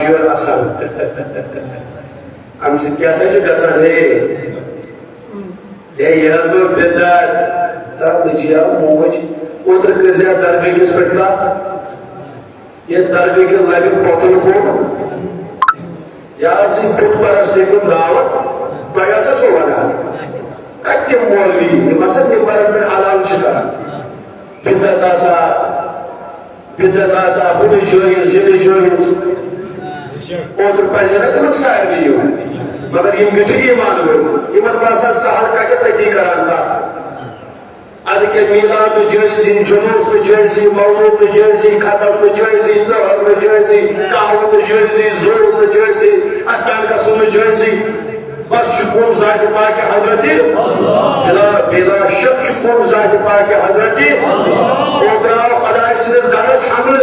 Asal. Am sentiasa juga sana. Ya yazma bedar. Tak dia moj. Outra coisa darbe ke spetla. Ya darbe ke lagi potong ko. Ya si put paras dekun dawat. Bayasa sowana. Kakke molvi. Masa ni baran men alal chika. Bidda tasa pune joyes. Outro país não é sai viu, mas ele me diz iman bahasa sahar kaget lagi karanta. Ada ke milad menjadi, julus menjadi, maulud menjadi, khatam menjadi, tahar menjadi, kahwin menjadi, zuhur menjadi, astan kasum menjadi. Bas şükür zahid paki Hazreti bila şak şükür zahid paki Hazreti otra khadaisiniz ganas hamle.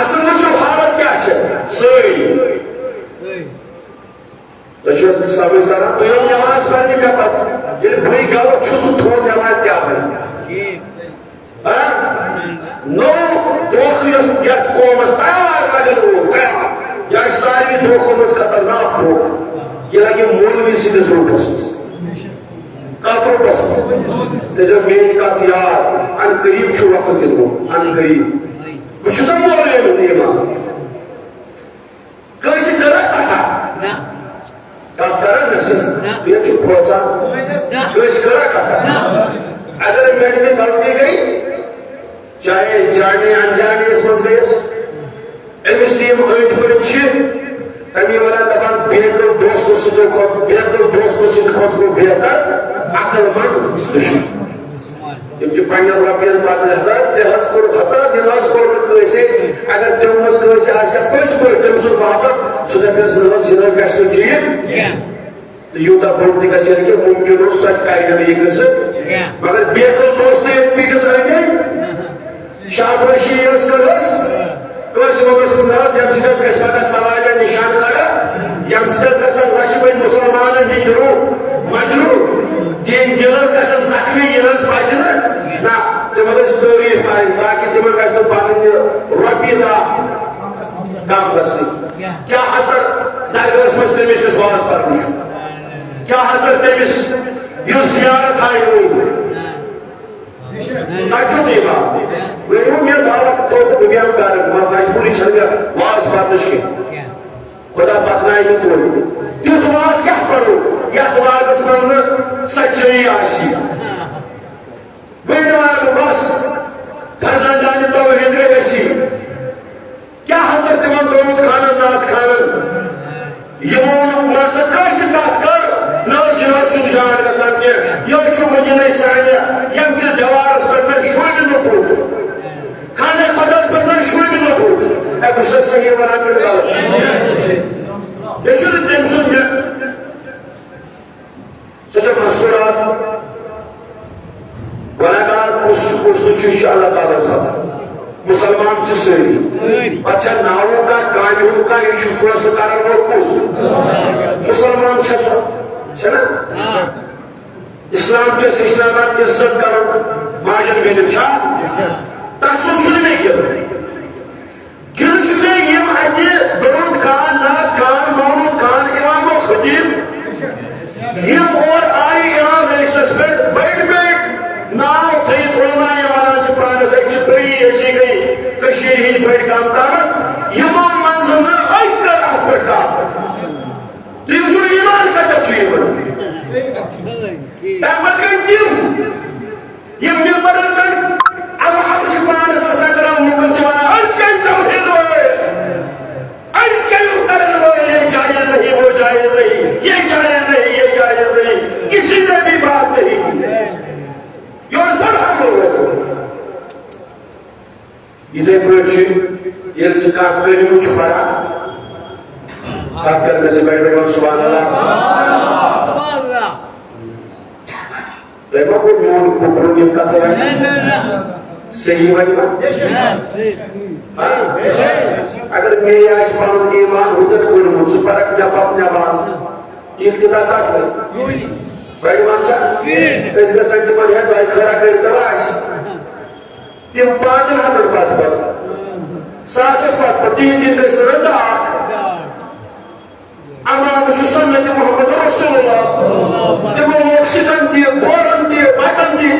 اصل وچو حالت کیا ہے سوئی تو شاید سمجھ دارا تو یہ نماز پڑھنے کا پتہ یہ بھئی غلط چھو تو تھوڑ نماز کیا پڑھنے نو دوخیت یا قومس تیار لگل ہو یا ساری دوخومس خطرناک ہو یہ لگے مولوی سیدھے ضرور پسند کاترو پسند تیجا میری کات یار ان قریب چھو وقت دنو ان قریب وہ چھو سب بولے ہیں نیمہ کیسے کرا کہا کہا کرا نسل یہ چھو کھوچا کیسے کرا کہا اگر میں نے غلطی گئی چاہے جانے انجانے اس مز گئیس ایمس ٹیم ایت پر چھے امی والا دبان بہتر دوستوں سے خود کو بہتر عقل مند دشمن تم جو پنجر ربیل فاتح حضرت سے حض کر حضرت جناز کرنے کیسے اگر تم مز کیسے آشا پیش پر تم سن بابا سنے پیس نواز جناز گشتر چاہیے تو یوتا بھولتی کا شرک ممکن ہو سچ کائی نبی کسے مگر بیتر دوستے اتنی کس آئیں گے شاہد رشی اس کا رس کیسے مبس نواز یم سنز گشتر کا سوال نشان لگا یم سنز گشتر رشی مسلمان نیدرو مجرو دین جناز گشتر زخمی جناز باشنہ نا تمہیں سٹوری پائیں تاکہ تمہیں گشتر پانی ربی دا کام بستی کیا حضر درگرس مجھ تمیس اس واز پر مجھو کیا حضر تمیس یہ زیارت آئی ہوئی اچھو دیبا ویرو میں دعوت تو بگیان کارک مجبوری چھل گیا واز پر نشکی خدا پاکنائی میں توڑی یہ تو واز کیا پڑھو یا تو واز اس من سچائی آشی ویڈوان بس فرزندانی توحید رسی کیا حضرت تمام درود خانن نات خانن یمون مزد کیسے کات کر ناز جناز چون جان گسان کے یہ چھو مدینہ سانیہ یم کس دوارس پر میں شوئی بھی نہ پوٹ کھانے قدس پر میں شوئی بھی نہ پوٹ اے بسر صحیح وران کر گالت یہ شد تنسون میں سچا مسئولات گناہگار کچھ چوش اللہ تعالیٰ ساتھ مسلمان چسری اچھا ناؤں کا کانیوں کا یہ شفرست کرن وہ کچھ مسلمان چھسا چھنا اسلام چس اسلامات عزت کرن ماجن گئے چھا تحسن چھنے میں کیا گرش میں یہ حدی درود کان ناک کان مولود کان امام و خطیب یہ اور آئی امام رشتس پر بیٹھ ناو تھی علماء یمانا چھ پرانس ایک چھپری ایسی گئی کشیر ہی بیٹھ کام کامت یمان منظر میں ایک کر آت پر کام تیم جو ایمان کا تبشیر بنا احمد کن تیم یہ ملبرن کن اب آپ چھ پرانس ایسا کرام مکن چوانا ایس کن توحید ہوئے ایس کن اترن ہوئے یہ جائز نہیں وہ جائز نہیں یہ جائز نہیں یہ جائز نہیں کسی نے بھی بات نہیں کی یہ یہ چکا کلمہ چھو پڑا بات کرنے سے بیٹھ بیٹھ سبحان اللہ دیکھو کوئی میون ککرو نیم کا تو ہے صحیح بھائی اگر میری آج پانوں ایمان حدت کوئی مجھ سے پرک جب اپنے آواز اقتدار کات ہے بھائی مانسا اس کا سنٹی بڑی ہے تو آئی کھرا کرتا باش تیم پانچن ہاتھ بات بات ساسس بات پر تین دن رسطرن داک اما مجھو سنت محمد رسول اللہ تیم لوگ ستن دیئے گورن دیئے باتن دیئے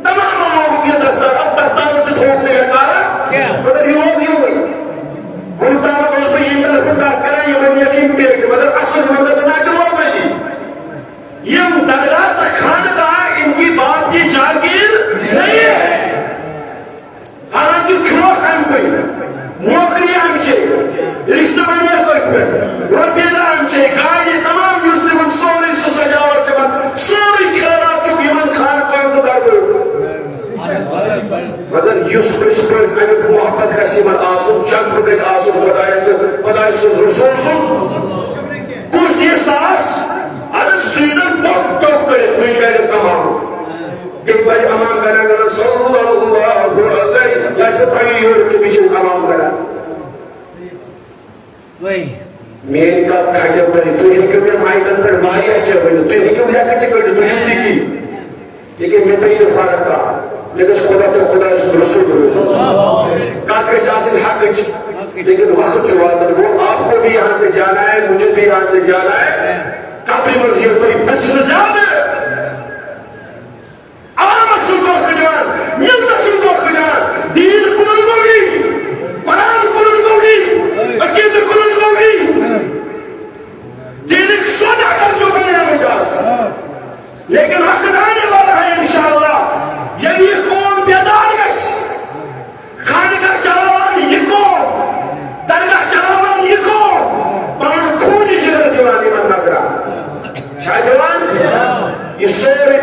تمام لوگوں کی دستار اب دستاروں سے تھوکنے کا کارا مگر یہ لوگ یہ ہوئی گلتانا کو اس پہ یہ ملک ان کا کریں یہ من یقین پیرک مگر اصل من دسنا کے لوگ میں دی یہ مدرات خاندہ ان کی باپ کی جاگیر نہیں ہے حالانکہ کھلوک ہم کوئی نوکری ہم چھے رشتہ بنیا کوئی پر روپیدہ ہم چھے گاڑی تمام یوزنی من سوری سے سجاوٹ چمن سوری کھلات چک یمن خان کوئی انتدار کوئی مگر یوس پرسپر امیت محبت کا سیمن آسن چکر کس آسن خدای سے رسول سن کچھ دیئے ساس ادھر سیدن بہت ٹوک کرے پوئی گئے اس کا مانو ایک باری امان کرنا کرنا صلی اللہ علیہ جیسے پڑی ہوئے کے پیچھے امان کرنا میری کا کھاجہ بری تو ہی کہ میں مائی لندر ماری آچے ہوئے تو ہی کہ مجھا کچھ کرتے تو چھوٹی کی لیکن میں پہلے فارق کا لیکن خدا تو خدا اس رسول ہوئے کاکر ساسن حق لیکن وقت چواد وہ آپ کو بھی یہاں سے جانا ہے مجھے بھی یہاں سے جانا ہے کافی مرضی کوئی بس نظام ہے آمد شکو خجان ملتا شکو خجان دین کلن گوڑی قرآن کلن گوڑی عقید کلن گوڑی دین ایک سودا کر جو بنے ہمیں جاس لیکن وقت آنے والا ہے انشاءاللہ یہ قوم بیدار گس خانقاہ چلاوان یہ قوم درگاہ چلاوان یہ قوم پان خونی جگر دیوانی من نظرہ شاید دیوان یہ سوری